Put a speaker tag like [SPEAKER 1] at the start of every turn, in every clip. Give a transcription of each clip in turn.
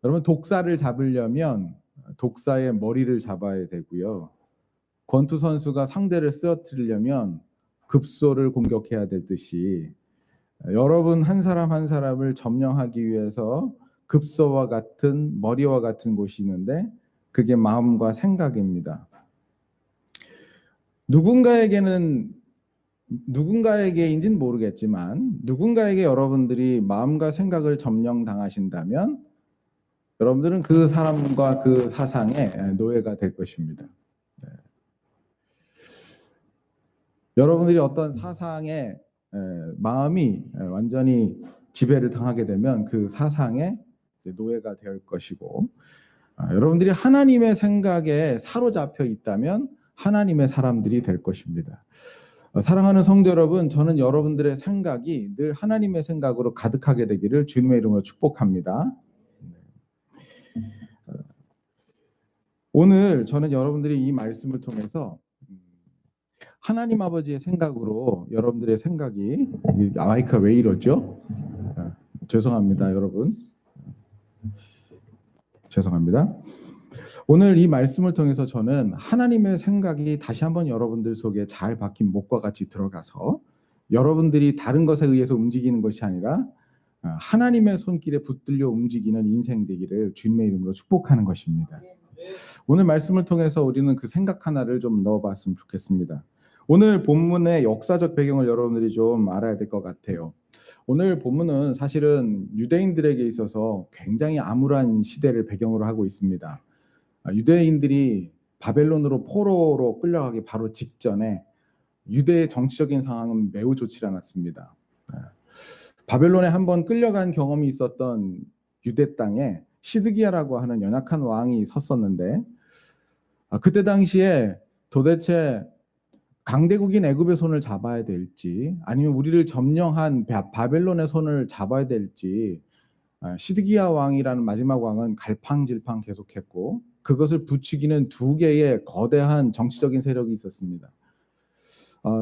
[SPEAKER 1] 여러분, 독사를 잡으려면 독사의 머리를 잡아야 되고요. 권투 선수가 상대를 쓰러뜨리려면 급소를 공격해야 되듯이 여러분 한 사람 한 사람을 점령하기 위해서 급소와 같은 머리와 같은 곳이 있는데 그게 마음과 생각입니다. 누군가에게인지는 모르겠지만 누군가에게 여러분들이 마음과 생각을 점령당하신다면 여러분들은 그 사람과 그 사상의 노예가 될 것입니다. 네. 여러분들이 어떤 사상의 마음이 완전히 지배를 당하게 되면 그 사상의 노예가 될 것이고, 여러분들이 하나님의 생각에 사로잡혀 있다면 하나님의 사람들이 될 것입니다. 사랑하는 성도 여러분, 저는 여러분들의 생각이 늘 하나님의 생각으로 가득하게 되기를 주님의 이름으로 축복합니다. 오늘 저는 여러분들이 이 말씀을 통해서 하나님 아버지의 생각으로 여러분들의 생각이, 마이크가 왜 이러죠? 죄송합니다, 여러분. 죄송합니다. 오늘 이 말씀을 통해서 저는 하나님의 생각이 다시 한번 여러분들 속에 잘 박힌 목과 같이 들어가서 여러분들이 다른 것에 의해서 움직이는 것이 아니라 하나님의 손길에 붙들려 움직이는 인생 되기를 주님의 이름으로 축복하는 것입니다. 오늘 말씀을 통해서 우리는 그 생각 하나를 좀 넣어봤으면 좋겠습니다. 오늘 본문의 역사적 배경을 여러분들이 좀 알아야 될 것 같아요. 오늘 본문은 사실은 유대인들에게 있어서 굉장히 암울한 시대를 배경으로 하고 있습니다. 유대인들이 바벨론으로 포로로 끌려가기 바로 직전에 유대의 정치적인 상황은 매우 좋지 않았습니다. 바벨론에 한번 끌려간 경험이 있었던 유대 땅에 시드기야라고 하는 연약한 왕이 섰었는데, 그때 당시에 도대체 강대국인 애굽의 손을 잡아야 될지 아니면 우리를 점령한 바벨론의 손을 잡아야 될지, 시드기야 왕이라는 마지막 왕은 갈팡질팡 계속했고 그것을 부추기는 두 개의 거대한 정치적인 세력이 있었습니다.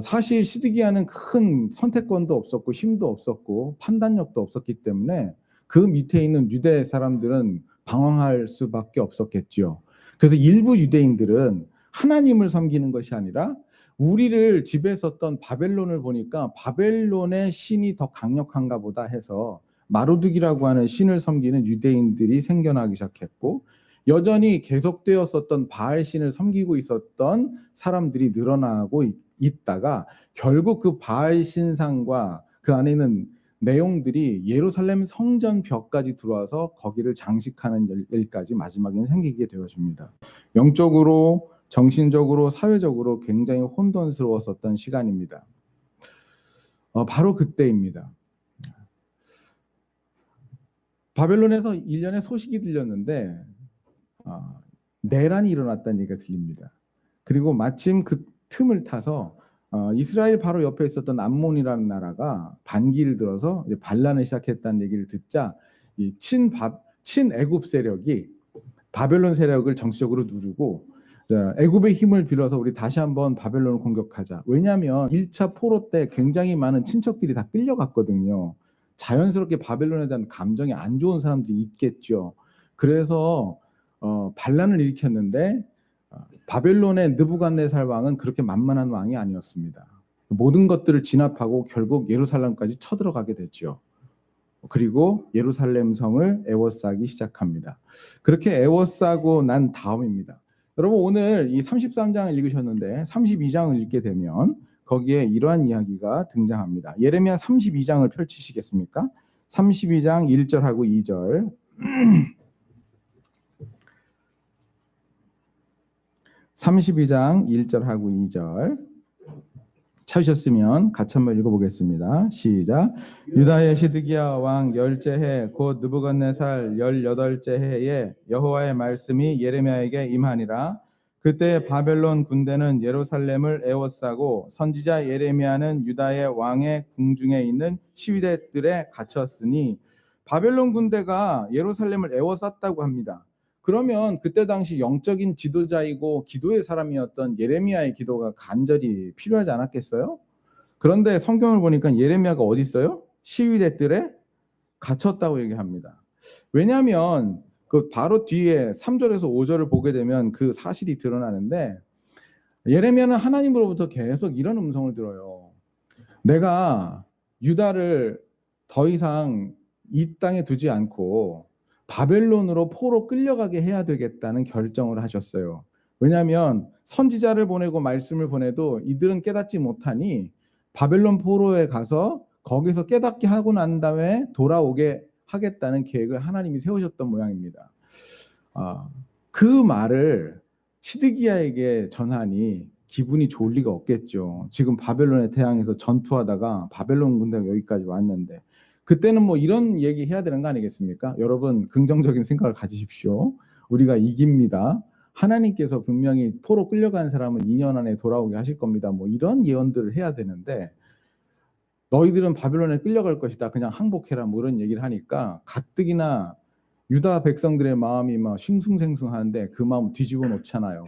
[SPEAKER 1] 사실 시드기야는 큰 선택권도 없었고 힘도 없었고 판단력도 없었기 때문에 그 밑에 있는 유대 사람들은 방황할 수밖에 없었겠죠. 그래서 일부 유대인들은 하나님을 섬기는 것이 아니라 우리를 지배했었던 바벨론을 보니까 바벨론의 신이 더 강력한가 보다 해서 마루둑이라고 하는 신을 섬기는 유대인들이 생겨나기 시작했고, 여전히 계속되었었던 바알 신을 섬기고 있었던 사람들이 늘어나고 있다가 결국 그 바알 신상과 그 안에 있는 내용들이 예루살렘 성전 벽까지 들어와서 거기를 장식하는 일까지 마지막에는 생기게 되어집니다. 영적으로, 정신적으로, 사회적으로 굉장히 혼돈스러웠었던 시간입니다. 바로 그때입니다. 바벨론에서 1년에 소식이 들렸는데 내란이 일어났다는 얘기가 들립니다. 그리고 마침 그 틈을 타서 이스라엘 바로 옆에 있었던 암몬이라는 나라가 반기를 들어서 반란을 시작했다는 얘기를 듣자 이 친애굽 세력이 바벨론 세력을 정치적으로 누르고, 애굽의 힘을 빌어서 우리 다시 한번 바벨론을 공격하자. 왜냐하면 1차 포로 때 굉장히 많은 친척들이 다 끌려갔거든요. 자연스럽게 바벨론에 대한 감정이 안 좋은 사람들이 있겠죠. 그래서 반란을 일으켰는데 바벨론의 느부갓네살 왕은 그렇게 만만한 왕이 아니었습니다. 모든 것들을 진압하고 결국 예루살렘까지 쳐들어가게 됐죠. 그리고 예루살렘 성을 에워싸기 시작합니다. 그렇게 에워싸고 난 다음입니다. 여러분, 오늘 이 33장을 읽으셨는데 32장을 읽게 되면 거기에 이러한 이야기가 등장합니다. 예레미야 32장을 펼치시겠습니까? 32장 1절하고 2절. 32장 1절하고 2절 찾으셨으면 같이 한번 읽어보겠습니다. 시작. 유다의 시드기야 왕 10째 해 곧 느부갓네살 18째 해에 여호와의 말씀이 예레미야에게 임하니라. 그때 바벨론 군대는 예루살렘을 에워싸고 선지자 예레미야는 유다의 왕의 궁중에 있는 시위대들에 갇혔으니, 바벨론 군대가 예루살렘을 에워쌌다고 합니다. 그러면 그때 당시 영적인 지도자이고 기도의 사람이었던 예레미야의 기도가 간절히 필요하지 않았겠어요? 그런데 성경을 보니까 예레미야가 어디 있어요? 시위대들에 갇혔다고 얘기합니다. 왜냐하면 그 바로 뒤에 3절에서 5절을 보게 되면 그 사실이 드러나는데, 예레미야는 하나님으로부터 계속 이런 음성을 들어요. 내가 유다를 더 이상 이 땅에 두지 않고 바벨론으로 포로 끌려가게 해야 되겠다는 결정을 하셨어요. 왜냐하면 선지자를 보내고 말씀을 보내도 이들은 깨닫지 못하니 바벨론 포로에 가서 거기서 깨닫게 하고 난 다음에 돌아오게 하겠다는 계획을 하나님이 세우셨던 모양입니다. 그 말을 시드기야에게 전하니 기분이 좋을 리가 없겠죠. 지금 바벨론의 태양에서 전투하다가 바벨론 군대가 여기까지 왔는데, 그때는 뭐 이런 얘기 해야 되는 거 아니겠습니까? 여러분, 긍정적인 생각을 가지십시오. 우리가 이깁니다. 하나님께서 분명히 포로 끌려간 사람은 2년 안에 돌아오게 하실 겁니다. 뭐 이런 예언들을 해야 되는데, 너희들은 바벨론에 끌려갈 것이다, 그냥 항복해라, 뭐 이런 얘기를 하니까 가뜩이나 유다 백성들의 마음이 막 싱숭생숭하는데 그 마음 뒤집어 놓잖아요.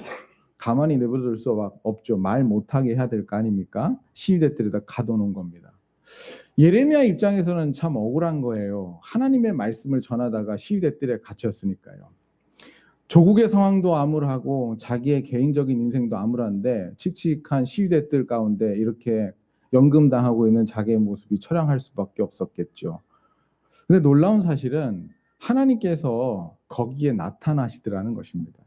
[SPEAKER 1] 가만히 내버려둘 수 없죠. 말 못하게 해야 될 거 아닙니까? 시위대들에다 가둬놓은 겁니다. 예레미야 입장에서는 참 억울한 거예요. 하나님의 말씀을 전하다가 시위대들에 갇혔으니까요. 조국의 상황도 암울하고 자기의 개인적인 인생도 암울한데 칙칙한 시위대들 가운데 이렇게 연금당하고 있는 자기의 모습이 처량할 수밖에 없었겠죠. 근데 놀라운 사실은 하나님께서 거기에 나타나시더라는 것입니다.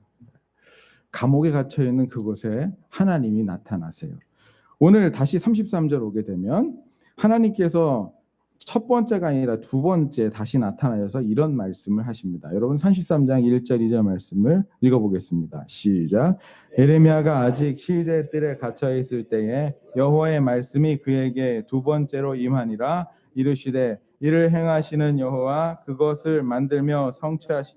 [SPEAKER 1] 감옥에 갇혀 있는 그곳에 하나님이 나타나세요. 오늘 다시 33절 오게 되면 하나님께서 첫 번째가 아니라 두 번째 다시 나타나셔서 이런 말씀을 하십니다. 여러분 33장 1절 2절 말씀을 읽어보겠습니다. 시작. 예레미야가 아직 시위대 뜰에 갇혀 있을 때에 여호와의 말씀이 그에게 두 번째로 임하니라. 이르시되 이를 행하시는 여호와 그것을 만들며 성취하시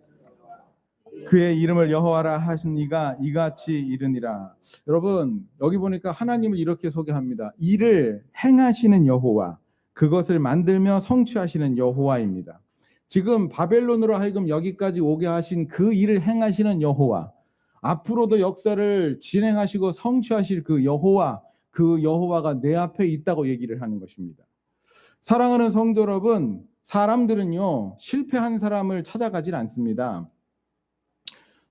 [SPEAKER 1] 그의 이름을 여호와라 하신 이가 이같이 이르니라. 여러분, 여기 보니까 하나님을 이렇게 소개합니다. 이를 행하시는 여호와, 그것을 만들며 성취하시는 여호와입니다. 지금 바벨론으로 하여금 여기까지 오게 하신 그 일을 행하시는 여호와, 앞으로도 역사를 진행하시고 성취하실 그 여호와, 그 여호와가 내 앞에 있다고 얘기를 하는 것입니다. 사랑하는 성도 여러분, 사람들은요 실패한 사람을 찾아가질 않습니다.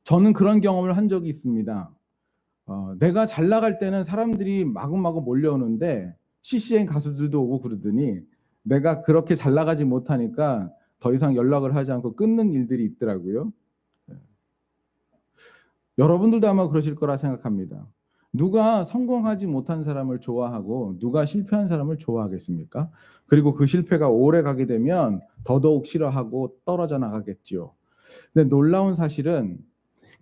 [SPEAKER 1] 저는 그런 경험을 한 적이 있습니다. 내가 잘 나갈 때는 사람들이 마구마구 몰려오는데 CCN 가수들도 오고 그러더니 내가 그렇게 잘 나가지 못하니까 더 이상 연락을 하지 않고 끊는 일들이 있더라고요. 여러분들도 아마 그러실 거라 생각합니다. 누가 성공하지 못한 사람을 좋아하고 누가 실패한 사람을 좋아하겠습니까? 그리고 그 실패가 오래 가게 되면 더더욱 싫어하고 떨어져 나가겠죠. 근데 놀라운 사실은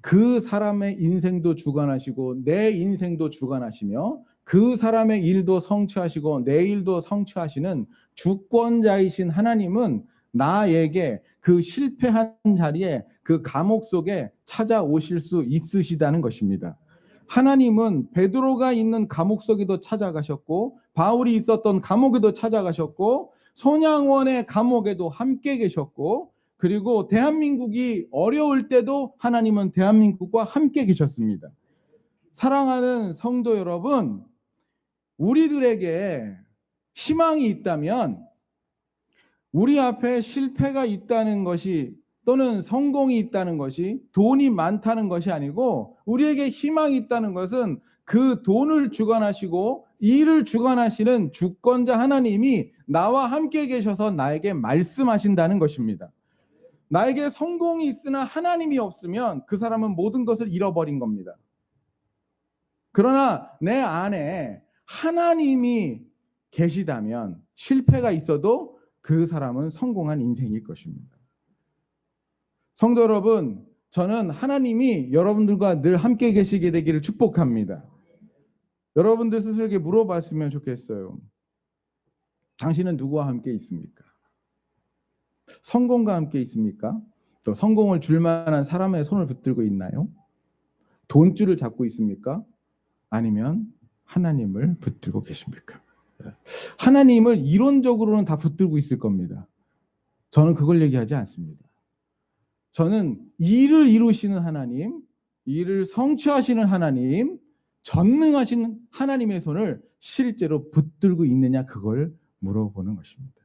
[SPEAKER 1] 그 사람의 인생도 주관하시고 내 인생도 주관하시며 그 사람의 일도 성취하시고 내 일도 성취하시는 주권자이신 하나님은 나에게 그 실패한 자리에 그 감옥 속에 찾아오실 수 있으시다는 것입니다. 하나님은 베드로가 있는 감옥 속에도 찾아가셨고 바울이 있었던 감옥에도 찾아가셨고 손양원의 감옥에도 함께 계셨고, 그리고 대한민국이 어려울 때도 하나님은 대한민국과 함께 계셨습니다. 사랑하는 성도 여러분, 우리들에게 희망이 있다면 우리 앞에 실패가 있다는 것이 또는 성공이 있다는 것이 돈이 많다는 것이 아니고, 우리에게 희망이 있다는 것은 그 돈을 주관하시고 일을 주관하시는 주권자 하나님이 나와 함께 계셔서 나에게 말씀하신다는 것입니다. 나에게 성공이 있으나 하나님이 없으면 그 사람은 모든 것을 잃어버린 겁니다. 그러나 내 안에 하나님이 계시다면 실패가 있어도 그 사람은 성공한 인생일 것입니다. 성도 여러분, 저는 하나님이 여러분들과 늘 함께 계시게 되기를 축복합니다. 여러분들 스스로에게 물어봤으면 좋겠어요. 당신은 누구와 함께 있습니까? 성공과 함께 있습니까? 또 성공을 줄 만한 사람의 손을 붙들고 있나요? 돈줄을 잡고 있습니까? 아니면 하나님을 붙들고 계십니까? 하나님을 이론적으로는 다 붙들고 있을 겁니다. 저는 그걸 얘기하지 않습니다. 저는 일을 이루시는 하나님, 일을 성취하시는 하나님, 전능하신 하나님의 손을 실제로 붙들고 있느냐, 그걸 물어보는 것입니다.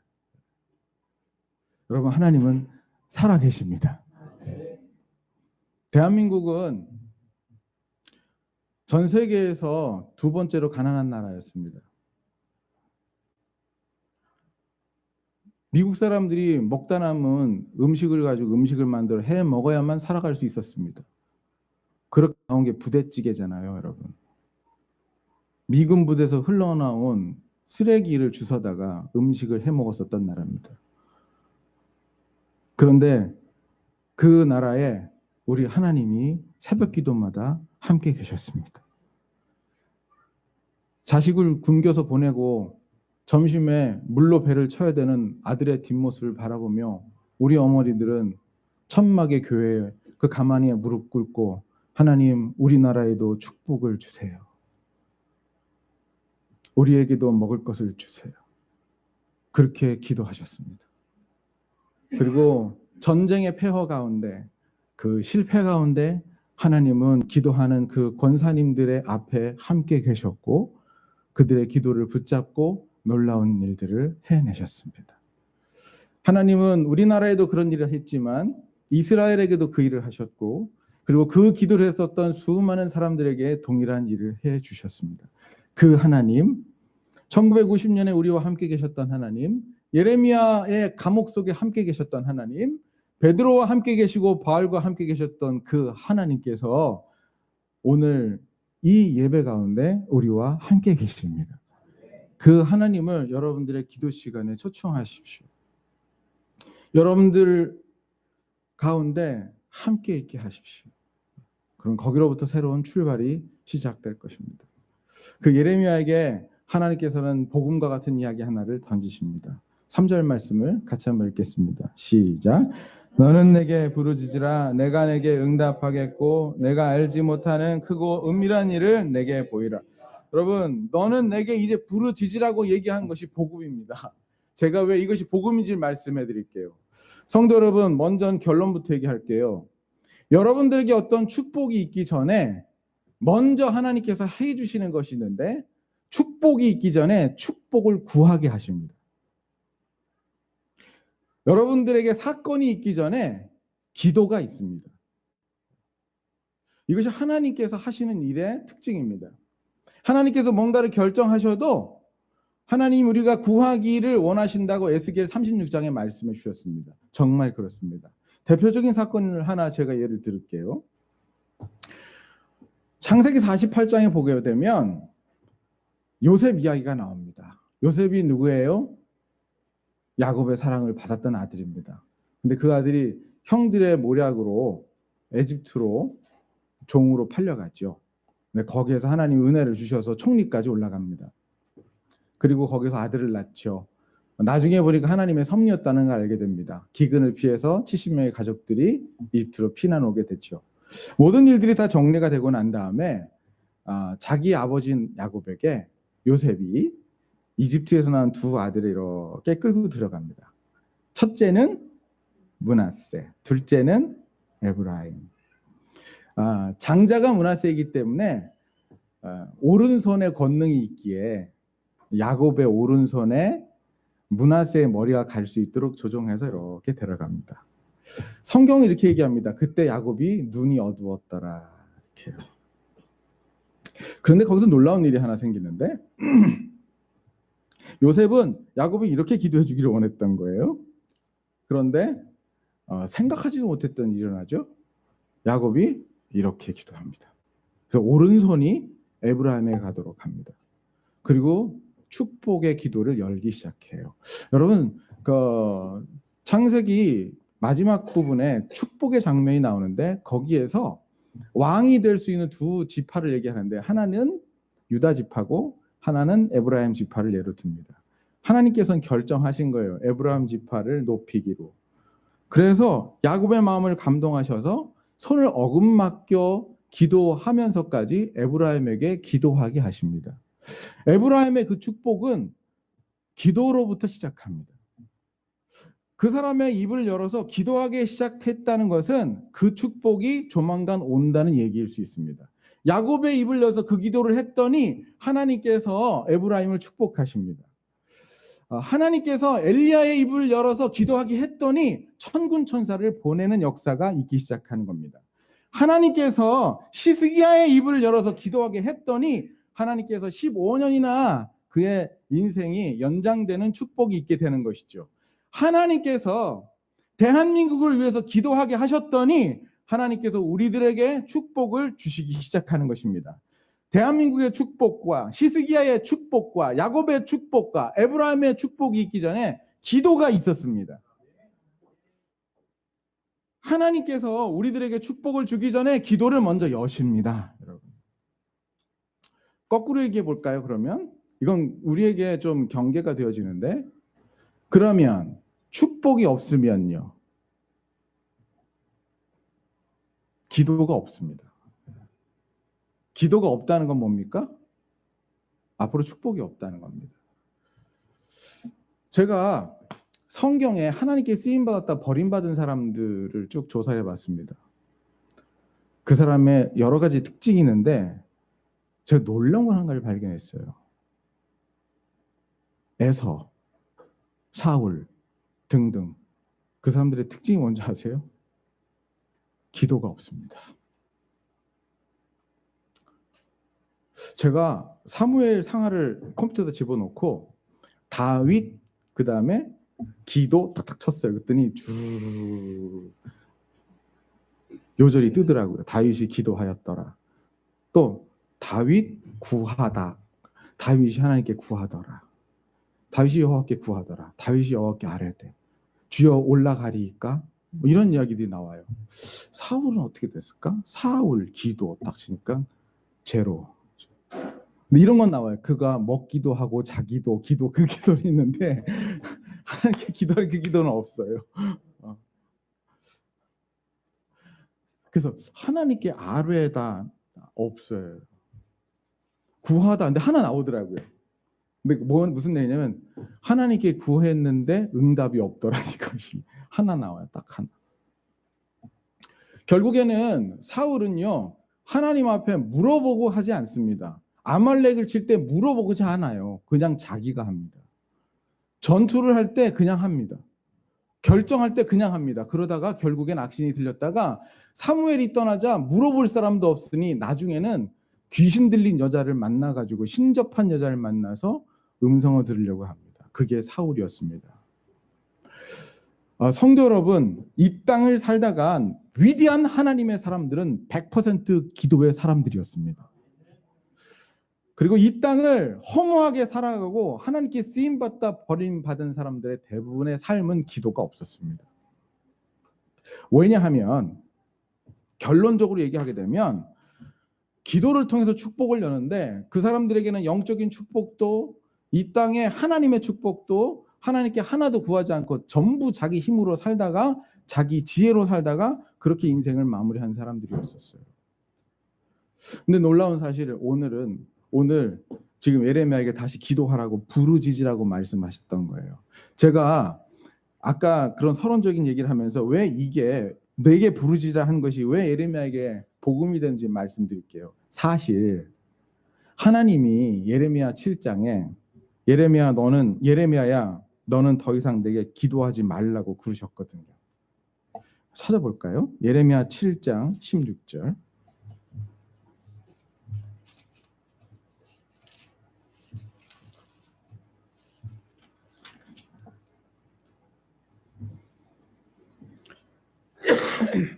[SPEAKER 1] 여러분, 하나님은 살아계십니다. 대한민국은 전 세계에서 두 번째로 가난한 나라였습니다. 미국 사람들이 먹다 남은 음식을 가지고 음식을 만들어 해 먹어야만 살아갈 수 있었습니다. 그렇게 나온 게 부대찌개잖아요, 여러분. 미군 부대에서 흘러나온 쓰레기를 주워다가 음식을 해 먹었었던 나라입니다. 그런데 그 나라에 우리 하나님이 새벽 기도마다 함께 계셨습니다. 자식을 굶겨서 보내고 점심에 물로 배를 쳐야 되는 아들의 뒷모습을 바라보며 우리 어머니들은 천막의 교회에 그 가만히 무릎 꿇고 하나님 우리나라에도 축복을 주세요. 우리에게도 먹을 것을 주세요. 그렇게 기도하셨습니다. 그리고 전쟁의 폐허 가운데 그 실패 가운데 하나님은 기도하는 그 권사님들의 앞에 함께 계셨고 그들의 기도를 붙잡고 놀라운 일들을 해내셨습니다. 하나님은 우리나라에도 그런 일을 했지만 이스라엘에게도 그 일을 하셨고 그리고 그 기도를 했었던 수많은 사람들에게 동일한 일을 해주셨습니다. 그 하나님, 1950년에 우리와 함께 계셨던 하나님, 예레미야의 감옥 속에 함께 계셨던 하나님, 베드로와 함께 계시고 바울과 함께 계셨던 그 하나님께서 오늘 이 예배 가운데 우리와 함께 계십니다. 그 하나님을 여러분들의 기도 시간에 초청하십시오. 여러분들 가운데 함께 있게 하십시오. 그럼 거기로부터 새로운 출발이 시작될 것입니다. 그 예레미야에게 하나님께서는 복음과 같은 이야기 하나를 던지십니다. 3절 말씀을 같이 한번 읽겠습니다. 시작. 너는 내게 부르짖으라. 내가 내게 응답하겠고 내가 알지 못하는 크고 은밀한 일을 내게 보이라. 여러분, 너는 내게 이제 부르짖으라고 얘기한 것이 복음입니다. 제가 왜 이것이 복음인지 말씀해 드릴게요. 성도 여러분, 먼저 결론부터 얘기할게요. 여러분들에게 어떤 축복이 있기 전에 먼저 하나님께서 해 주시는 것이 있는데 축복이 있기 전에 축복을 구하게 하십니다. 여러분들에게 사건이 있기 전에 기도가 있습니다. 이것이 하나님께서 하시는 일의 특징입니다. 하나님께서 뭔가를 결정하셔도 하나님 우리가 구하기를 원하신다고 에스겔 36장에 말씀해 주셨습니다. 정말 그렇습니다. 대표적인 사건을 하나 제가 예를 들을게요. 창세기 48장에 보게 되면 요셉 이야기가 나옵니다. 요셉이 누구예요? 야곱의 사랑을 받았던 아들입니다. 근데 그 아들이 형들의 모략으로 에집트로 종으로 팔려갔죠. 근데 거기에서 하나님 은혜를 주셔서 총리까지 올라갑니다. 그리고 거기서 아들을 낳죠. 나중에 보니까 하나님의 섭리였다는 걸 알게 됩니다. 기근을 피해서 70명의 가족들이 이집트로 피난 오게 됐죠. 모든 일들이 다 정리가 되고 난 다음에 자기 아버지인 야곱에게 요셉이 이집트에서 낳은 두 아들을 이렇게 끌고 들어갑니다. 첫째는 므낫세, 둘째는 에브라임. 장자가 므낫세이기 때문에 오른손에 권능이 있기에 야곱의 오른손에 므낫세의 머리가 갈 수 있도록 조종해서 이렇게 데려갑니다. 성경이 이렇게 얘기합니다. 그때 야곱이 눈이 어두웠더라. 이렇게요. 그런데 거기서 놀라운 일이 하나 생기는데 요셉은 야곱이 이렇게 기도해 주기를 원했던 거예요. 그런데 생각하지도 못했던 일이 일어나죠. 야곱이 이렇게 기도합니다. 그래서 오른손이 에브라임에 가도록 합니다. 그리고 축복의 기도를 열기 시작해요. 여러분, 그 창세기 마지막 부분에 축복의 장면이 나오는데 거기에서 왕이 될 수 있는 두 지파를 얘기하는데 하나는 유다 지파고 하나는 에브라임 지파를 예로 듭니다. 하나님께서는 결정하신 거예요. 에브라임 지파를 높이기로. 그래서 야곱의 마음을 감동하셔서 손을 어긋맞겨 기도하면서까지 에브라임에게 기도하게 하십니다. 에브라임의 그 축복은 기도로부터 시작합니다. 그 사람의 입을 열어서 기도하기 시작했다는 것은 그 축복이 조만간 온다는 얘기일 수 있습니다. 야곱의 입을 열어서 그 기도를 했더니 하나님께서 에브라임을 축복하십니다. 하나님께서 엘리야의 입을 열어서 기도하게 했더니 천군 천사를 보내는 역사가 있기 시작하는 겁니다. 하나님께서 시스기야의 입을 열어서 기도하게 했더니 하나님께서 15년이나 그의 인생이 연장되는 축복이 있게 되는 것이죠. 하나님께서 대한민국을 위해서 기도하게 하셨더니 하나님께서 우리들에게 축복을 주시기 시작하는 것입니다. 대한민국의 축복과 히스기야의 축복과 야곱의 축복과 에브라임의 축복이 있기 전에 기도가 있었습니다. 하나님께서 우리들에게 축복을 주기 전에 기도를 먼저 여십니다. 여러분. 거꾸로 얘기해 볼까요? 그러면 이건 우리에게 좀 경계가 되어지는데, 그러면 축복이 없으면요, 기도가 없습니다. 기도가 없다는 건 뭡니까? 앞으로 축복이 없다는 겁니다. 제가 성경에 하나님께 쓰임받았다 버림받은 사람들을 쭉 조사해 봤습니다. 그 사람의 여러 가지 특징이 있는데 제가 놀라운 걸 한 가지 발견했어요. 에서, 사울 등등 그 사람들의 특징이 뭔지 아세요? 기도가 없습니다. 제가 사무엘 상하를 컴퓨터에다 집어넣고 다윗 그 다음에 기도 탁탁 쳤어요. 그랬더니 쭉 요절이 뜨더라고요. 다윗이 기도하였더라. 또 다윗 구하다. 다윗이 하나님께 구하더라. 다윗이 여호와께 구하더라. 다윗이 여호와께 아뢰되 주여 올라가리이까? 뭐 이런 이야기들이 나와요. 사울은 어떻게 됐을까? 사울 기도 딱 치니까 제로. 근데 이런 건 나와요. 그가 먹기도 하고 자기도 기도 그 기도는 있는데 하나님께 기도할 그 기도는 없어요. 그래서 하나님께 아뢰다 없어요. 구하다 근데 하나 나오더라고요. 근데 무슨 얘기냐면 하나님께 구했는데 응답이 없더라 이것이 하나 나와요. 딱 하나. 결국에는 사울은요 하나님 앞에 물어보고 하지 않습니다. 아말렉을 칠 때 물어보고지 않아요. 그냥 자기가 합니다. 전투를 할 때 그냥 합니다. 결정할 때 그냥 합니다. 그러다가 결국엔 악신이 들렸다가 사무엘이 떠나자 물어볼 사람도 없으니 나중에는 귀신 들린 여자를 만나가지고 신접한 여자를 만나서 음성을 들으려고 합니다. 그게 사울이었습니다. 성도 여러분, 이 땅을 살다가 위대한 하나님의 사람들은 100% 기도의 사람들이었습니다. 그리고 이 땅을 허무하게 살아가고 하나님께 쓰임받다 버림받은 사람들의 대부분의 삶은 기도가 없었습니다. 왜냐하면 결론적으로 얘기하게 되면 기도를 통해서 축복을 여는데 그 사람들에게는 영적인 축복도 이 땅에 하나님의 축복도 하나님께 하나도 구하지 않고 전부 자기 힘으로 살다가 자기 지혜로 살다가 그렇게 인생을 마무리한 사람들이었었어요. 근데 놀라운 사실은 오늘 지금 예레미야에게 다시 기도하라고 부르짖으라고 말씀하셨던 거예요. 제가 아까 그런 서론적인 얘기를 하면서 왜 이게 내게 부르짖으라 한 것이 왜 예레미야에게 복음이 되는지 말씀드릴게요. 사실 하나님이 예레미야 7장에 예레미야야 너는 더 이상 내게 기도하지 말라고 그러셨거든요. 찾아볼까요? 예레미야 7장 16절.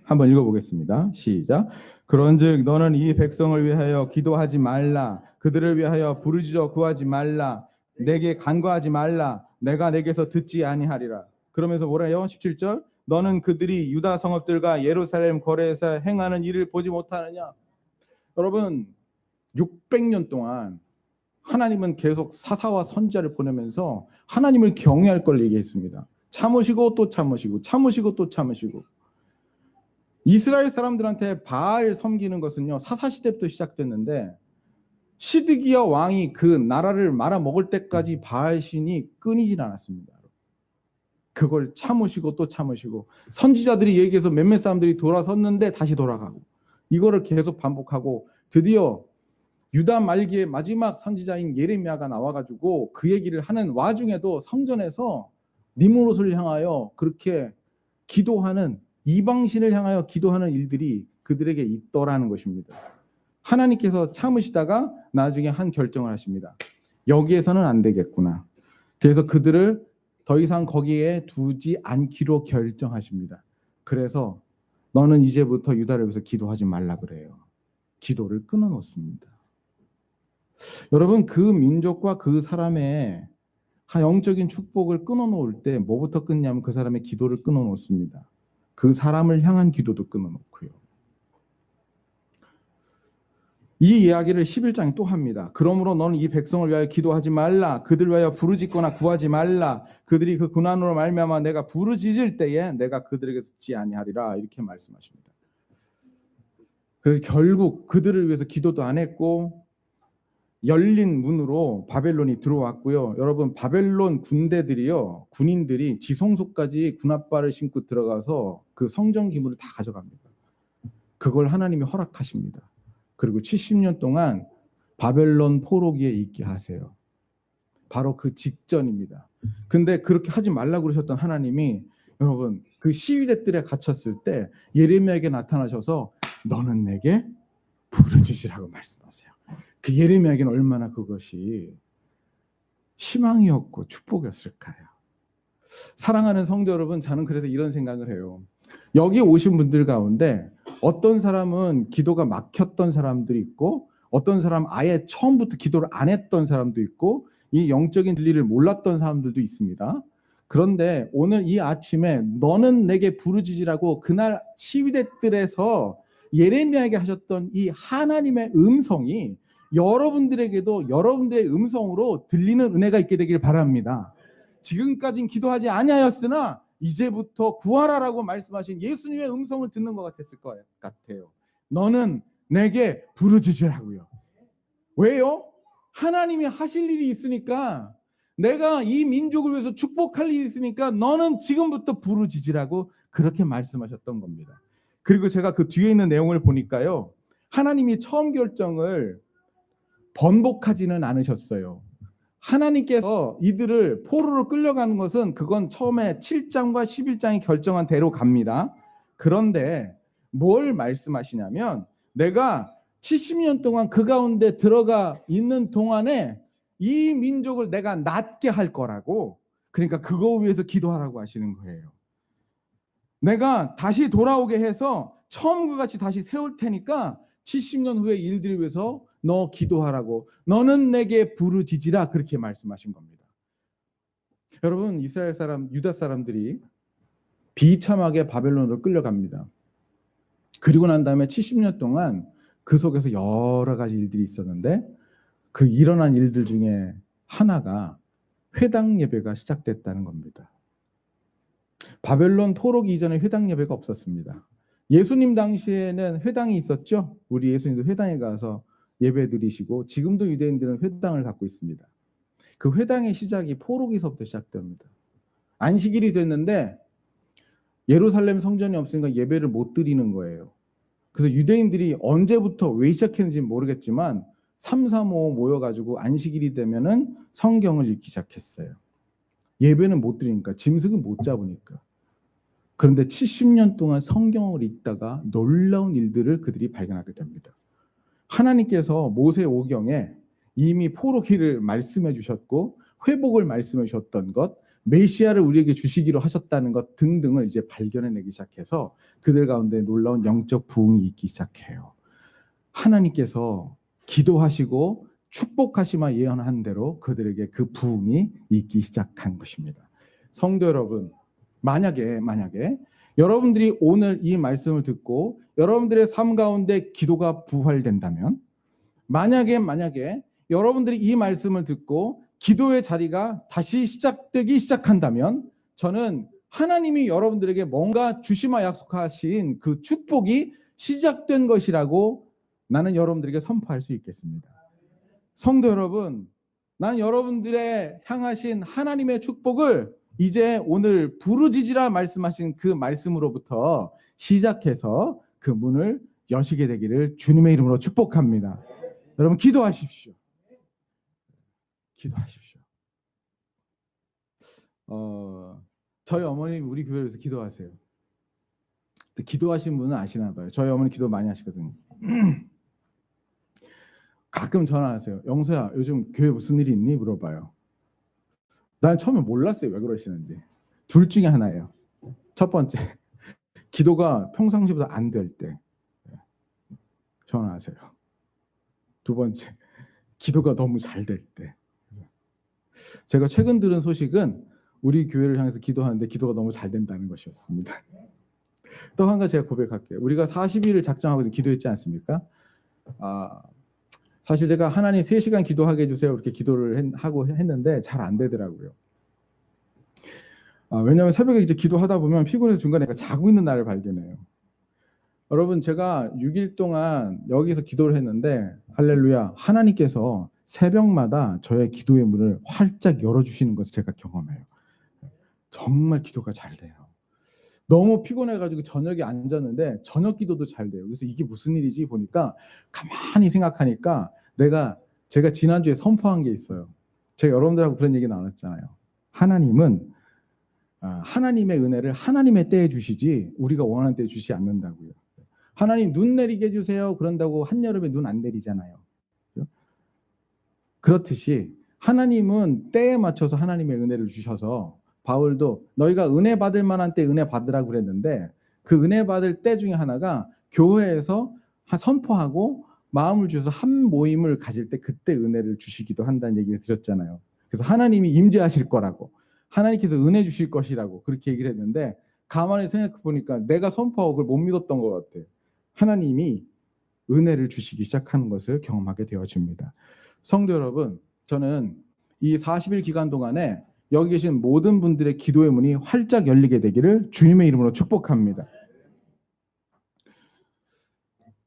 [SPEAKER 1] 한번 읽어보겠습니다. 시작. 그런즉 너는 이 백성을 위하여 기도하지 말라. 그들을 위하여 부르짖어 구하지 말라. 내게 간구하지 말라. 내가 내게서 듣지 아니하리라. 그러면서 뭐래요? 17절. 너는 그들이 유다 성읍들과 예루살렘 거리에서 행하는 일을 보지 못하느냐. 여러분 600년 동안 하나님은 계속 사사와 선지자를 보내면서 하나님을 경외할 걸 얘기했습니다. 참으시고 또 참으시고 참으시고 또 참으시고. 이스라엘 사람들한테 바알 섬기는 것은요 사사시대부터 시작됐는데 시드기야 왕이 그 나라를 말아먹을 때까지 바알 신이 끊이질 않았습니다. 그걸 참으시고 또 참으시고 선지자들이 얘기해서 몇몇 사람들이 돌아섰는데 다시 돌아가고 이거를 계속 반복하고 드디어 유다 말기의 마지막 선지자인 예레미야가 나와가지고 그 얘기를 하는 와중에도 성전에서 니므롯을 향하여 그렇게 기도하는 이방신을 향하여 기도하는 일들이 그들에게 있더라는 것입니다. 하나님께서 참으시다가 나중에 한 결정을 하십니다. 여기에서는 안 되겠구나. 그래서 그들을 더 이상 거기에 두지 않기로 결정하십니다. 그래서 너는 이제부터 유다를 위해서 기도하지 말라 그래요. 기도를 끊어놓습니다. 여러분, 그 민족과 그 사람의 영적인 축복을 끊어놓을 때 뭐부터 끊냐면 그 사람의 기도를 끊어놓습니다. 그 사람을 향한 기도도 끊어놓고요. 이 이야기를 11장에 또 합니다. 그러므로 너는 이 백성을 위하여 기도하지 말라. 그들 위하여 부르짖거나 구하지 말라. 그들이 그 고난으로 말미암아 내가 부르짖을 때에 내가 그들에게서 듣지 아니하리라. 이렇게 말씀하십니다. 그래서 결국 그들을 위해서 기도도 안 했고 열린 문으로 바벨론이 들어왔고요. 여러분, 바벨론 군대들이요, 군인들이 지성소까지 군합발을 신고 들어가서 그 성전 기물을 다 가져갑니다. 그걸 하나님이 허락하십니다. 그리고 70년 동안 바벨론 포로기에 있게 하세요. 바로 그 직전입니다. 근데 그렇게 하지 말라고 그러셨던 하나님이 여러분, 그 시위대 뜰에 갇혔을 때 예레미야에게 나타나셔서 너는 내게 부르짖으라고 말씀하세요. 그 예레미야에게는 얼마나 그것이 희망이었고 축복이었을까요? 사랑하는 성도 여러분, 저는 그래서 이런 생각을 해요. 여기 오신 분들 가운데 어떤 사람은 기도가 막혔던 사람들이 있고 어떤 사람 아예 처음부터 기도를 안 했던 사람도 있고 이 영적인 진리를 몰랐던 사람들도 있습니다. 그런데 오늘 이 아침에 너는 내게 부르짖으라고 그날 시위대들에서 예레미야에게 하셨던 이 하나님의 음성이 여러분들에게도 여러분들의 음성으로 들리는 은혜가 있게 되길 바랍니다. 지금까지는 기도하지 아니하였으나 이제부터 구하라라고 말씀하신 예수님의 음성을 듣는 것 같았을 것 같아요. 너는 내게 부르짖으라고요. 왜요? 하나님이 하실 일이 있으니까, 내가 이 민족을 위해서 축복할 일이 있으니까 너는 지금부터 부르짖으라고 그렇게 말씀하셨던 겁니다. 그리고 제가 그 뒤에 있는 내용을 보니까요, 하나님이 처음 결정을 번복하지는 않으셨어요. 하나님께서 이들을 포로로 끌려가는 것은 그건 처음에 7장과 11장이 결정한 대로 갑니다. 그런데 뭘 말씀하시냐면 내가 70년 동안 그 가운데 들어가 있는 동안에 이 민족을 내가 낫게 할 거라고, 그러니까 그거 위해서 기도하라고 하시는 거예요. 내가 다시 돌아오게 해서 처음과 같이 다시 세울 테니까 70년 후의 일들을 위해서 너 기도하라고, 너는 내게 부르짖으라, 그렇게 말씀하신 겁니다. 여러분, 이스라엘 사람, 유다 사람들이 비참하게 바벨론으로 끌려갑니다. 그리고 난 다음에 70년 동안 그 속에서 여러 가지 일들이 있었는데 그 일어난 일들 중에 하나가 회당 예배가 시작됐다는 겁니다. 바벨론 포로기 이전에 회당 예배가 없었습니다. 예수님 당시에는 회당이 있었죠. 우리 예수님도 회당에 가서 예배 드리시고 지금도 유대인들은 회당을 갖고 있습니다. 그 회당의 시작이 포로기서부터 시작됩니다. 안식일이 됐는데 예루살렘 성전이 없으니까 예배를 못 드리는 거예요. 그래서 유대인들이 언제부터 왜 시작했는지 모르겠지만 3, 3, 5 모여가지고 안식일이 되면은 성경을 읽기 시작했어요. 예배는 못 드리니까, 짐승은 못 잡으니까. 그런데 70년 동안 성경을 읽다가 놀라운 일들을 그들이 발견하게 됩니다. 하나님께서 모세 오경에 이미 포로기를 말씀해 주셨고 회복을 말씀해 주셨던 것, 메시아를 우리에게 주시기로 하셨다는 것 등등을 이제 발견해내기 시작해서 그들 가운데 놀라운 영적 부흥이 있기 시작해요. 하나님께서 기도하시고 축복하시마 예언한 대로 그들에게 그 부흥이 있기 시작한 것입니다. 성도 여러분, 만약에 여러분들이 오늘 이 말씀을 듣고 여러분들의 삶 가운데 기도가 부활된다면, 만약에 여러분들이 이 말씀을 듣고 기도의 자리가 다시 시작되기 시작한다면 저는 하나님이 여러분들에게 뭔가 주시마 약속하신 그 축복이 시작된 것이라고 나는 여러분들에게 선포할 수 있겠습니다. 성도 여러분, 나는 여러분들의 향하신 하나님의 축복을 이제 오늘 부르짖으라 말씀하신 그 말씀으로부터 시작해서 그 문을 여시게 되기를 주님의 이름으로 축복합니다. 여러분, 기도하십시오. 기도하십시오. 저희 어머님 우리 교회에서 기도하세요. 기도하시는 분은 아시나 봐요. 저희 어머니 기도 많이 하시거든요. 가끔 전화하세요. 영수야, 요즘 교회 무슨 일이 있니? 물어봐요. 난 처음에 몰랐어요. 왜 그러시는지. 둘 중에 하나예요. 첫 번째, 기도가 평상시보다 안 될 때 전화하세요. 두 번째, 기도가 너무 잘 될 때. 제가 최근 들은 소식은 우리 교회를 향해서 기도하는데 기도가 너무 잘 된다는 것이었습니다. 또 한 가지 제가 고백할게요. 우리가 40일을 작정하고 기도했지 않습니까? 사실 제가 하나님 3시간 기도하게 해주세요 이렇게 기도를 하고 했는데 잘 안 되더라고요. 왜냐하면 새벽에 이제 기도하다 보면 피곤해서 중간에 자고 있는 날을 발견해요. 여러분, 제가 6일 동안 여기서 기도를 했는데 할렐루야, 하나님께서 새벽마다 저의 기도의 문을 활짝 열어주시는 것을 제가 경험해요. 정말 기도가 잘 돼요. 너무 피곤해가지고 저녁에 앉았는데 저녁 기도도 잘 돼요. 그래서 이게 무슨 일이지 보니까 가만히 생각하니까 제가 지난주에 선포한 게 있어요. 제가 여러분들하고 그런 얘기 나눴잖아요. 하나님은 하나님의 은혜를 하나님의 때에 주시지 우리가 원하는 때에 주시지 않는다고요. 하나님 눈 내리게 해주세요 그런다고 한여름에 눈 안 내리잖아요. 그렇듯이 하나님은 때에 맞춰서 하나님의 은혜를 주셔서 바울도 너희가 은혜 받을 만한 때 은혜 받으라고 그랬는데 그 은혜 받을 때 중에 하나가 교회에서 선포하고 마음을 주셔서 한 모임을 가질 때 그때 은혜를 주시기도 한다는 얘기를 드렸잖아요. 그래서 하나님이 임재하실 거라고, 하나님께서 은혜 주실 것이라고 그렇게 얘기를 했는데 가만히 생각해 보니까 내가 선포하고 그걸 못 믿었던 것 같아요. 하나님이 은혜를 주시기 시작하는 것을 경험하게 되어집니다. 성도 여러분, 저는 이 40일 기간 동안에 여기 계신 모든 분들의 기도의 문이 활짝 열리게 되기를 주님의 이름으로 축복합니다.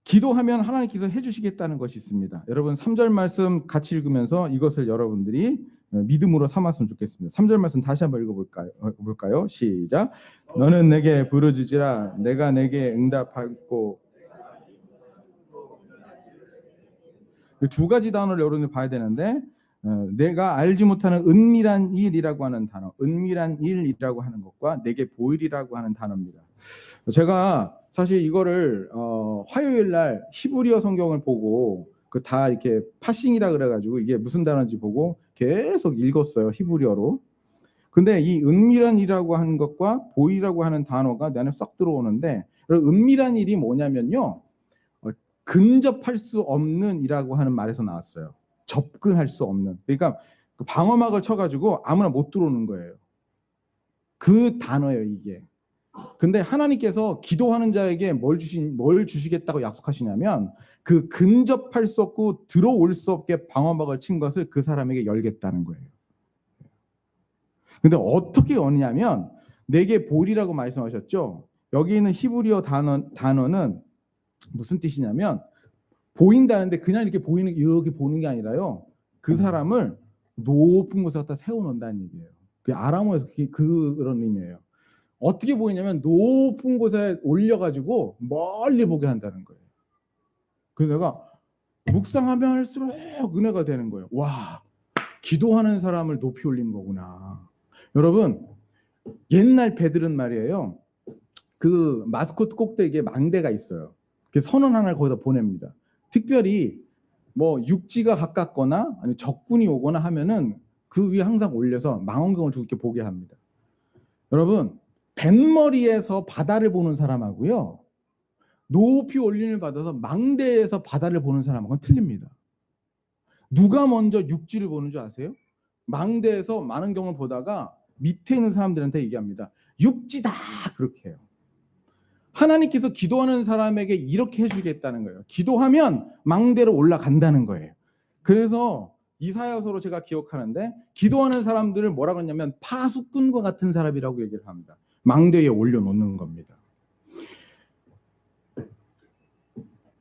[SPEAKER 1] 기도하면 하나님께서 해주시겠다는 것이 있습니다. 여러분 3절 말씀 같이 읽으면서 이것을 여러분들이 믿음으로 삼았으면 좋겠습니다. 3절 말씀 다시 한번 읽어볼까요? 시작. 너는 내게 부르짖으라 내가 내게 응답하고. 두 가지 단어를 여러분들 봐야 되는데 내가 알지 못하는 은밀한 일이라고 하는 단어, 은밀한 일이라고 하는 것과 내게 보일이라고 하는 단어입니다. 제가 사실 이거를 화요일 날 히브리어 성경을 보고 그 다 이렇게 파싱이라 그래가지고 이게 무슨 단어인지 보고 계속 읽었어요, 히브리어로. 근데 이 은밀한 일이라고 하는 것과 보일이라고 하는 단어가 내 안에 썩 들어오는데, 은밀한 일이 뭐냐면요, 근접할 수 없는 이라고 하는 말에서 나왔어요. 접근할 수 없는. 그러니까 그 방어막을 쳐가지고 아무나 못 들어오는 거예요. 그 단어예요, 이게. 근데 하나님께서 기도하는 자에게 뭘 주시겠다고 약속하시냐면 그 근접할 수 없고 들어올 수 없게 방어막을 친 것을 그 사람에게 열겠다는 거예요. 근데 어떻게 여냐면 내게 보리라고 말씀하셨죠. 여기 있는 히브리어 단어는 무슨 뜻이냐면 보인다는데 그냥 이렇게 보는 게 아니라요. 그 사람을 높은 곳에 갖다 세워놓는다는 얘기예요. 그 아람어에서 그런 의미예요. 어떻게 보이냐면 높은 곳에 올려가지고 멀리 보게 한다는 거예요. 그래서 내가 묵상하면 할수록 은혜가 되는 거예요. 와, 기도하는 사람을 높이 올린 거구나. 여러분, 옛날 배들은 말이에요. 그 마스코트 꼭대기에 망대가 있어요. 그 선원 하나를 거기다 보냅니다. 특별히 뭐 육지가 가깝거나 아니 적군이 오거나 하면은 그 위에 항상 올려서 망원경을 이렇게 보게 합니다. 여러분, 뱃머리에서 바다를 보는 사람하고요, 높이 올림을 받아서 망대에서 바다를 보는 사람하고는 틀립니다. 누가 먼저 육지를 보는 줄 아세요? 망대에서 망원경을 보다가 밑에 있는 사람들한테 얘기합니다. 육지다! 그렇게 해요. 하나님께서 기도하는 사람에게 이렇게 해주겠다는 거예요. 기도하면 망대로 올라간다는 거예요. 그래서 이사야서로 제가 기억하는데 기도하는 사람들을 뭐라고 하냐면 파수꾼과 같은 사람이라고 얘기를 합니다. 망대 위에 올려놓는 겁니다.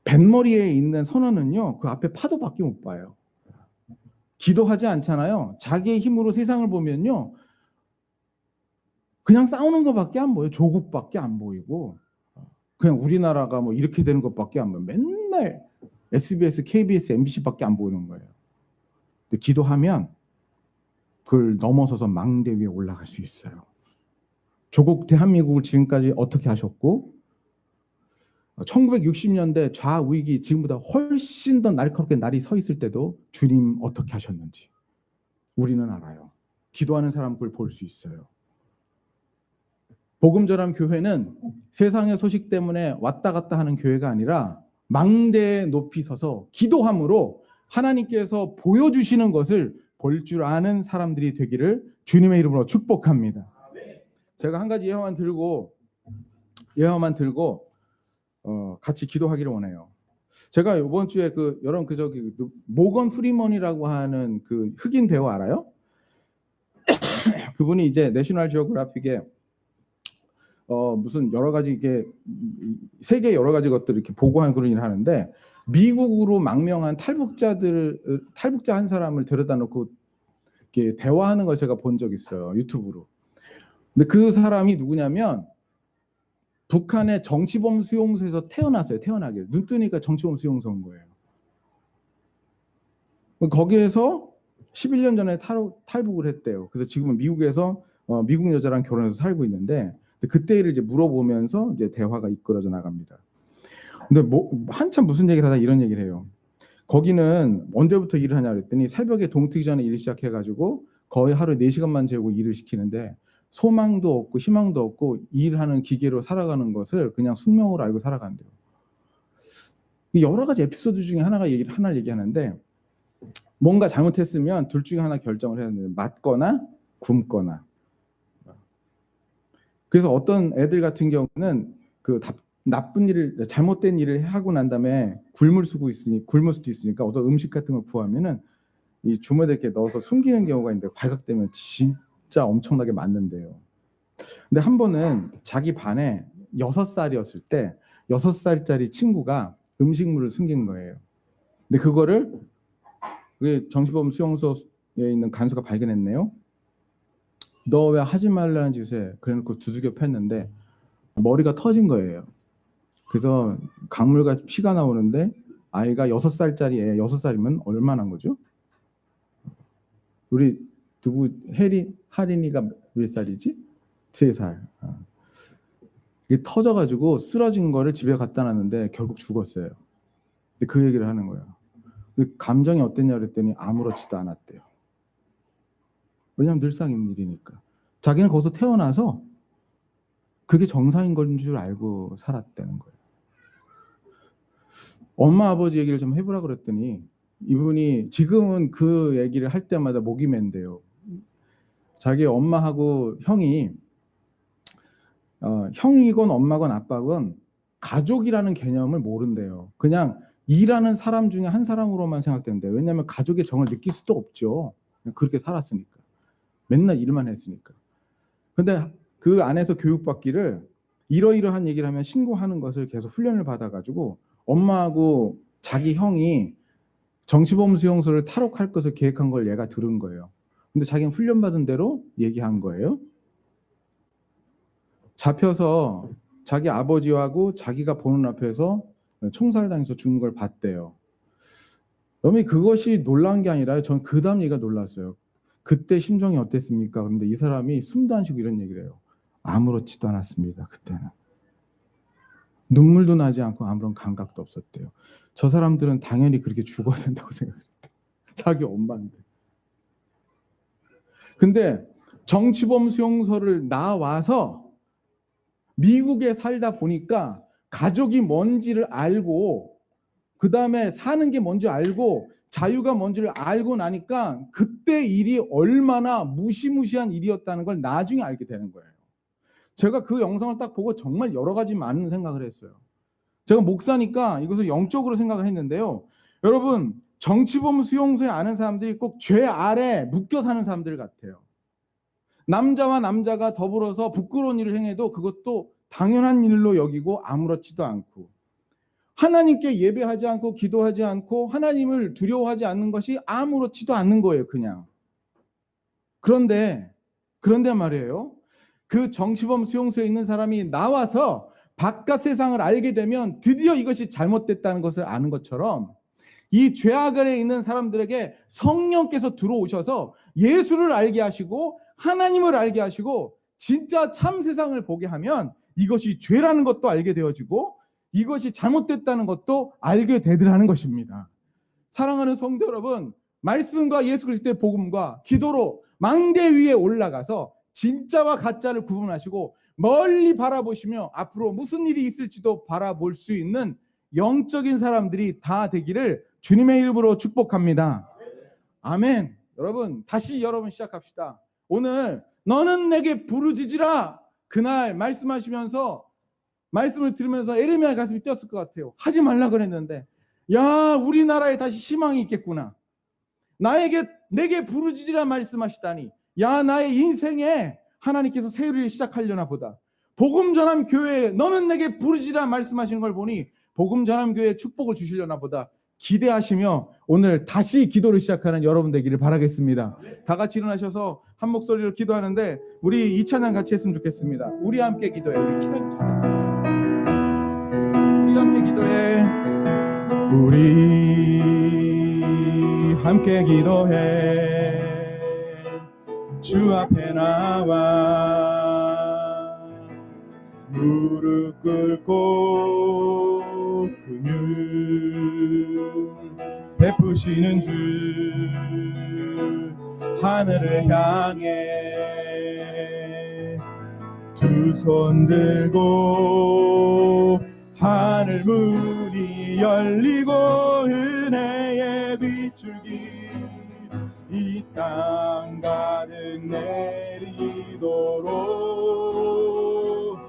[SPEAKER 1] 뱃머리에 있는 선원은요, 그 앞에 파도밖에 못 봐요. 기도하지 않잖아요. 자기의 힘으로 세상을 보면요, 그냥 싸우는 것밖에 안 보여요. 조국밖에 안 보이고 그냥 우리나라가 뭐 이렇게 되는 것밖에 안 보여요. 맨날 SBS, KBS, MBC밖에 안 보이는 거예요. 근데 기도하면 그걸 넘어서서 망대 위에 올라갈 수 있어요. 조국 대한민국을 지금까지 어떻게 하셨고 1960년대 좌우익이 지금보다 훨씬 더 날카롭게 날이 서 있을 때도 주님 어떻게 하셨는지 우리는 알아요. 기도하는 사람 그걸 볼 수 있어요. 복음 전함 교회는 세상의 소식 때문에 왔다 갔다 하는 교회가 아니라 망대에 높이 서서 기도함으로 하나님께서 보여주시는 것을 볼 줄 아는 사람들이 되기를 주님의 이름으로 축복합니다. 제가 한 가지 예화만 들고 같이 기도하기를 원해요. 제가 이번 주에 모건 프리먼이라고 하는 그 흑인 배우 알아요? 그분이 이제 내셔널 지오그래픽에 무슨 여러 가지 이게 세계 여러 가지 것들을 이렇게 보고하는 그런 일을 하는데 미국으로 망명한 탈북자 한 사람을 데려다 놓고 이렇게 대화하는 걸 제가 본 적 있어요. 유튜브로. 근데 그 사람이 누구냐면 북한의 정치범 수용소에서 태어났어요. 태어나길. 눈 뜨니까 정치범 수용소 온 거예요. 거기에서 11년 전에 탈북을 했대요. 그래서 지금은 미국에서 미국 여자랑 결혼해서 살고 있는데 그때 일을 이제 물어보면서 이제 대화가 이끌어져 나갑니다. 근데 한참 무슨 얘기를 하다 이런 얘기를 해요. 거기는 언제부터 일을 하냐 그랬더니 새벽에 동트기 전에 일을 시작해가지고 거의 하루에 4시간만 재우고 일을 시키는데 소망도 없고 희망도 없고 일하는 기계로 살아가는 것을 그냥 숙명으로 알고 살아간대요. 여러 가지 에피소드 중에 하나를 얘기하는데 뭔가 잘못했으면 둘 중에 하나 결정을 해야 되는데 맞거나 굶거나. 그래서 어떤 애들 같은 경우는 나쁜 일을 잘못된 일을 하고 난 다음에 굶을 수도 있으니까 어서 음식 같은 걸 구하면은 이 주머니에 이렇게 넣어서 숨기는 경우가 있는데 발각되면 진짜 엄청나게 맞는데요. 근데 한 번은 자기 반에 6살이었을 때 6살짜리 친구가 음식물을 숨긴 거예요. 근데 그거를 정치범 수용소에 있는 간수가 발견했네요. 너 왜 하지 말라는 짓을 해? 그래놓고 두들겨 팼는데 머리가 터진 거예요. 그래서 강물과 피가 나오는데 아이가 6살짜리 애, 6살이면 얼마나 거죠? 우리 하린이가 몇 살이지? 3살. 이게 터져가지고 쓰러진 거를 집에 갖다 놨는데 결국 죽었어요. 근데 그 얘기를 하는 거예요. 감정이 어땠냐 그랬더니 아무렇지도 않았대요. 왜냐하면 늘상 있는 일이니까. 자기는 거기서 태어나서 그게 정상인 건 줄 알고 살았다는 거예요. 엄마 아버지 얘기를 좀 해보라 그랬더니 이분이 지금은 그 얘기를 할 때마다 목이 맨대요. 자기 엄마하고 형이건 엄마건 아빠건 가족이라는 개념을 모른대요. 그냥 일하는 사람 중에 한 사람으로만 생각된대요. 왜냐하면 가족의 정을 느낄 수도 없죠. 그렇게 살았으니까. 맨날 일만 했으니까. 근데 그 안에서 교육받기를 이러이러한 얘기를 하면 신고하는 것을 계속 훈련을 받아가지고 엄마하고 자기 형이 정치범 수용소를 탈옥할 것을 계획한 걸 얘가 들은 거예요. 근데 자기는 훈련받은 대로 얘기한 거예요. 잡혀서 자기 아버지하고 자기가 보는 앞에서 총살당해서 죽는 걸 봤대요. 너무 그것이 놀라운 게 아니라 전 그 다음 얘기가 놀랐어요. 그때 심정이 어땠습니까? 그런데 이 사람이 숨도 안 쉬고 이런 얘기를 해요. 아무렇지도 않았습니다. 그때는. 눈물도 나지 않고 아무런 감각도 없었대요. 저 사람들은 당연히 그렇게 죽어야 된다고 생각했대요. 자기 엄마인데. 근데 정치범 수용소를 나와서 미국에 살다 보니까 가족이 뭔지를 알고 그 다음에 사는 게 뭔지 알고 자유가 뭔지를 알고 나니까 그때 일이 얼마나 무시무시한 일이었다는 걸 나중에 알게 되는 거예요. 제가 그 영상을 딱 보고 정말 여러 가지 많은 생각을 했어요. 제가 목사니까 이것을 영적으로 생각을 했는데요. 여러분, 정치범 수용소에 아는 사람들이 꼭 죄 아래 묶여 사는 사람들 같아요. 남자와 남자가 더불어서 부끄러운 일을 행해도 그것도 당연한 일로 여기고 아무렇지도 않고 하나님께 예배하지 않고 기도하지 않고 하나님을 두려워하지 않는 것이 아무렇지도 않는 거예요. 그냥. 그런데 말이에요. 그 정치범 수용소에 있는 사람이 나와서 바깥 세상을 알게 되면 드디어 이것이 잘못됐다는 것을 아는 것처럼 이 죄악 아래에 있는 사람들에게 성령께서 들어오셔서 예수를 알게 하시고 하나님을 알게 하시고 진짜 참 세상을 보게 하면 이것이 죄라는 것도 알게 되어지고 이것이 잘못됐다는 것도 알게 되더라는 것입니다. 사랑하는 성도 여러분, 말씀과 예수 그리스도의 복음과 기도로 망대 위에 올라가서 진짜와 가짜를 구분하시고 멀리 바라보시며 앞으로 무슨 일이 있을지도 바라볼 수 있는 영적인 사람들이 다 되기를 주님의 이름으로 축복합니다. 아멘. 여러분, 다시 여러분 시작합시다. 오늘 너는 내게 부르짖으라, 그날 말씀하시면서 말씀을 들으면서 에레미야 가슴이 뛰었을 것 같아요. 하지 말라 그랬는데, 야, 우리나라에 다시 희망이 있겠구나. 내게 부르짖으라 말씀하시다니, 야, 나의 인생에 하나님께서 새 일을 시작하려나 보다. 복음 전함 교회에 너는 내게 부르짖으라 말씀하시는 걸 보니 복음 전함 교회에 축복을 주시려나 보다 기대하시며 오늘 다시 기도를 시작하는 여러분 되기를 바라겠습니다. 다 같이 일어나셔서 한 목소리로 기도하는데 우리 이 찬양 같이 했으면 좋겠습니다. 우리 함께 기도해. 우리 함께 기도해. 우리 함께 기도해. 주 앞에 나와 무릎 꿇고 긍휼 베푸시는 주 하늘을 향해 두 손 들고 하늘 문이 열리고 은혜의 빗줄기 이 땅 가득 내리도록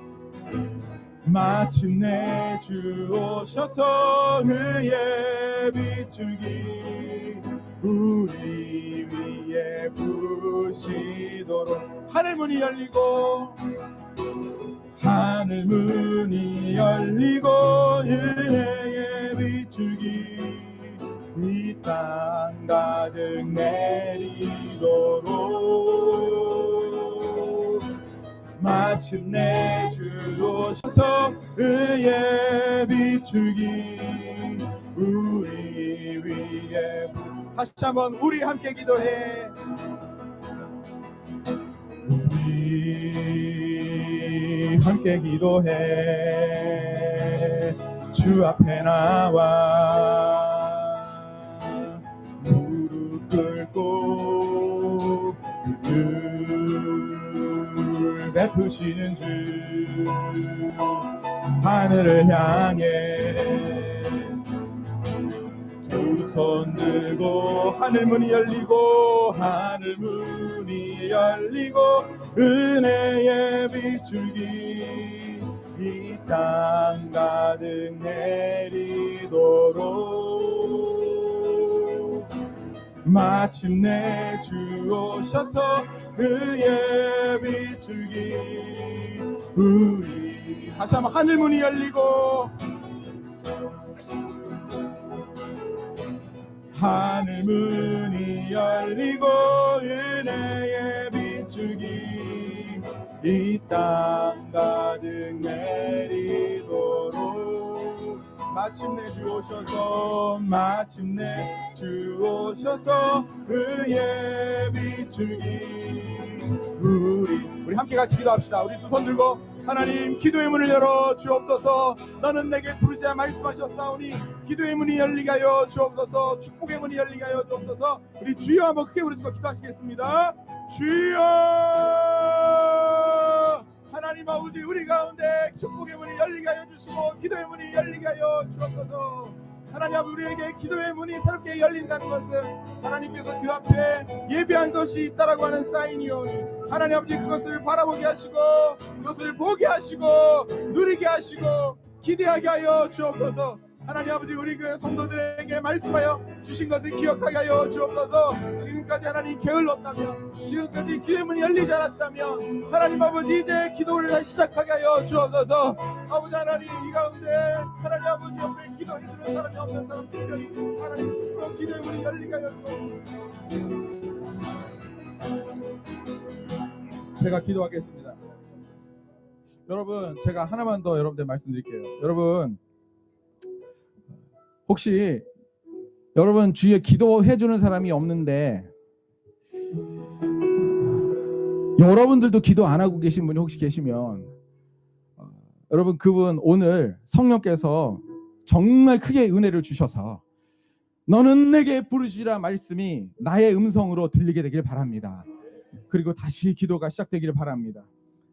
[SPEAKER 1] 마침내 주 오셔서 의의 빗줄기 우리 위에 부시도록 하늘 문이 열리고 하늘 문이 열리고 은혜의 빗줄기 이 땅 가득 내리도록 마침내 주 오셔서 의의 빗줄기 우리 위에 다시 한번 우리 함께 기도해. 우리 함께 기도해. 주 앞에 나와 무릎 꿇고 늘 베푸시는 주 하늘을 향해 두 손 들고 하늘 문이 열리고 하늘 문이 열리고 은혜의 빗줄기 이 땅 가득 내리도록 마침내 주 오셔서 그의 빗줄기 우리 다시 한번 하늘 문이 열리고 하늘 문이 열리고 은혜의 빗줄기 이 땅 가득 내리도록 마침내 주 오셔서 마침내 주 오셔서 그의 빗줄기 우리 함께 같이 기도합시다. 우리 두 손 들고 하나님 기도의 문을 열어 주옵소서. 너는 내게 부르자 말씀하셨사오니 기도의 문이 열리게 하여 주옵소서. 축복의 문이 열리게 하여 주옵소서. 우리 주여 한번 크게 부르시고 기도하시겠습니다. 주여 하나님 아버지 우리 가운데 축복의 문이 열리게 하여 주시고 기도의 문이 열리게 하여 주옵소서. 하나님 아버지 우리에게 기도의 문이 새롭게 열린다는 것은 하나님께서 그 앞에 예비한 것이 있다라고 하는 사인이오니 하나님 아버지 그것을 바라보게 하시고 그것을 보게 하시고 누리게 하시고 기대하게 하여 주옵소서. 하나님 아버지 우리 교회 성도들에게 말씀하여 주신 것을 기억하게 하여 주옵소서. 지금까지 하나님 게을렀다면 지금까지 기도의 문이 열리지 않았다면 하나님 아버지 이제 기도를 다시 시작하게 하여 주옵소서. 아버지 하나님 이 가운데 하나님 아버지 옆에 기도해주는 사람이 없는 사람 특별히 하나님 스스로 기도의 문이 열리게 하여 주옵소서. 제가 기도하겠습니다. 여러분 제가 하나만 더 여러분들 말씀드릴게요. 여러분 혹시 여러분 주위에 기도해 주는 사람이 없는데 여러분들도 기도 안 하고 계신 분이 혹시 계시면 여러분 그분 오늘 성령께서 정말 크게 은혜를 주셔서 너는 내게 부르시라 말씀이 나의 음성으로 들리게 되길 바랍니다. 그리고 다시 기도가 시작되기를 바랍니다.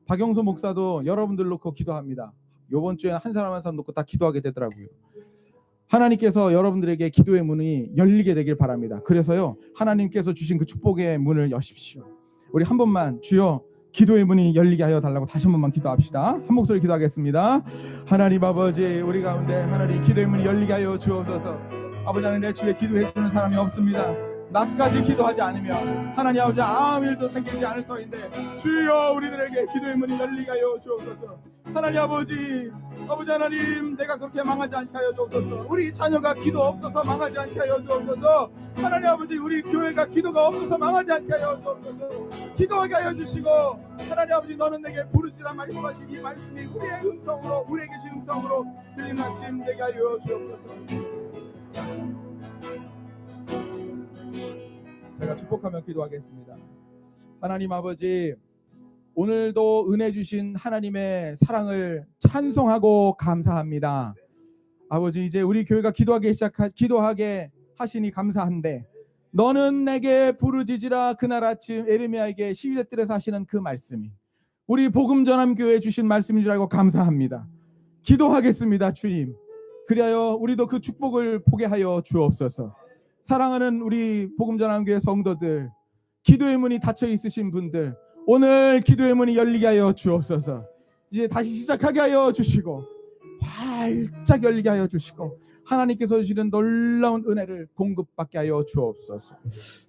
[SPEAKER 1] 박영소 목사도 여러분들 놓고 기도합니다. 이번 주에 한 사람 한 사람 놓고 다 기도하게 되더라고요. 하나님께서 여러분들에게 기도의 문이 열리게 되길 바랍니다. 그래서요, 하나님께서 주신 그 축복의 문을 여십시오. 우리 한 번만 주여 기도의 문이 열리게 하여 달라고 다시 한 번만 기도합시다. 한 목소리 기도하겠습니다. 하나님 아버지, 우리 가운데 하나님 기도의 문이 열리게 하여 주옵소서. 아버지 하나님, 내 주에 기도해 주는 사람이 없습니다. 나까지 기도하지 않으면 하나님 아버지 아무 일도 생기지 않을 터인데 주여 우리들에게 기도의 문이 열리게 하여 주옵소서. 하나님 아버지 하나님, 내가 그렇게 망하지 않게 하여 주옵소서. 우리 자녀가 기도 없어서 망하지 않게 하여 주옵소서. 하나님 아버지, 우리 교회가 기도가 없어서 망하지 않게 하여 주옵소서. 기도하게 하여 주시고, 하나님 아버지, 너는 내게 부르시라 말씀하신 이 말씀이 우리의 음성으로, 우리에게 주 음성으로 들리는 아침 되게 하여 주옵소서. 제가 축복하며 기도하겠습니다. 하나님 아버지, 오늘도 은혜 주신 하나님의 사랑을 찬송하고 감사합니다. 아버지, 이제 우리 교회가 기도하게 하시니 감사한데, 너는 내게 부르짖으라 그날 아침 에레미야에게 12대 뜰에서 하시는 그 말씀이 우리 복음전함교회에 주신 말씀인 줄 알고 감사합니다. 기도하겠습니다. 주님, 그리하여 우리도 그 축복을 보게 하여 주옵소서. 사랑하는 우리 복음전함교회 성도들, 기도의 문이 닫혀 있으신 분들, 오늘 기도의 문이 열리게 하여 주옵소서. 이제 다시 시작하게 하여 주시고, 활짝 열리게 하여 주시고, 하나님께서 주시는 놀라운 은혜를 공급받게 하여 주옵소서.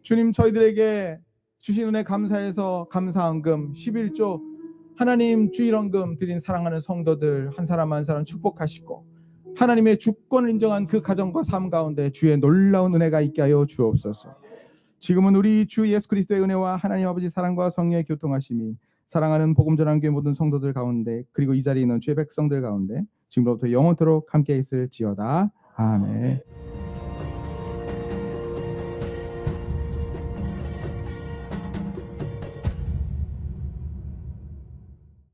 [SPEAKER 1] 주님, 저희들에게 주신 은혜 감사해서 감사헌금 11조 하나님 주일헌금 드린 사랑하는 성도들 한 사람 한 사람 축복하시고, 하나님의 주권을 인정한 그 가정과 삶 가운데 주의 놀라운 은혜가 있게 하여 주옵소서. 지금은 우리 주 예수 그리스도의 은혜와 하나님 아버지 사랑과 성령의 교통하심이 사랑하는 복음전환교회 모든 성도들 가운데, 그리고 이 자리에 있는 주의 백성들 가운데 지금부터 영원토록 함께 있을지어다. 아멘.